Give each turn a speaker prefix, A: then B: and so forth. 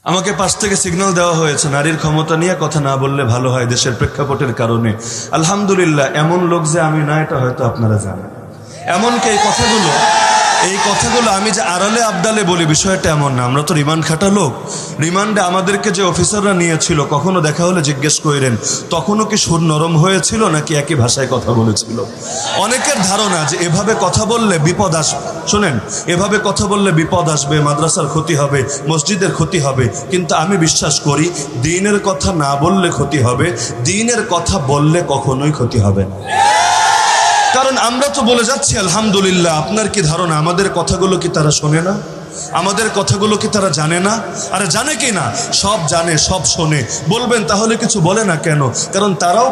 A: আমাকে পাশ থেকে সিগন্যাল দেওয়া হয়েছে নারীর ক্ষমতা নিয়ে কথা না বললে ভালো হয় দেশের প্রেক্ষাপটের কারণে। আলহামদুলিল্লাহ, এমন লোক যে আমি না এটা হয়তো আপনারা জানেন। এমনকি এই কথাগুলো আমি যে আড়ালে আবডালে বলি বিষয়টা এমন না। আমরা তো রিমান্ড খাটা লোক। রিমান্ডে আমাদেরকে যে অফিসাররা নিয়েছিল কখনো দেখা হলে জিজ্ঞেস করেন তখনও কি সুর নরম হয়েছিল নাকি একই ভাষায় কথা বলেছিল। অনেকের ধারণা যে এভাবে কথা বললে বিপদ আসবে। শোনেন, এভাবে কথা বললে বিপদ আসবে, মাদ্রাসার ক্ষতি হবে, মসজিদের ক্ষতি হবে। কিন্তু আমি বিশ্বাস করি দ্বীনের কথা না বললে ক্ষতি হবে, দ্বীনের কথা বললে কখনোই ক্ষতি হবে না। কারণ আমরা তো বলে যাচ্ছি আলহামদুলিল্লাহ। আপনার কি ধারণা আমাদের কথাগুলো কি তারা শোনে না? আমাদের কথাগুলো কি তারা জানে না? আরে জানে কি না? সব জানে, সব শোনে। বলবেন তাহলে কিছু বলে না কেন? কারণ তারাও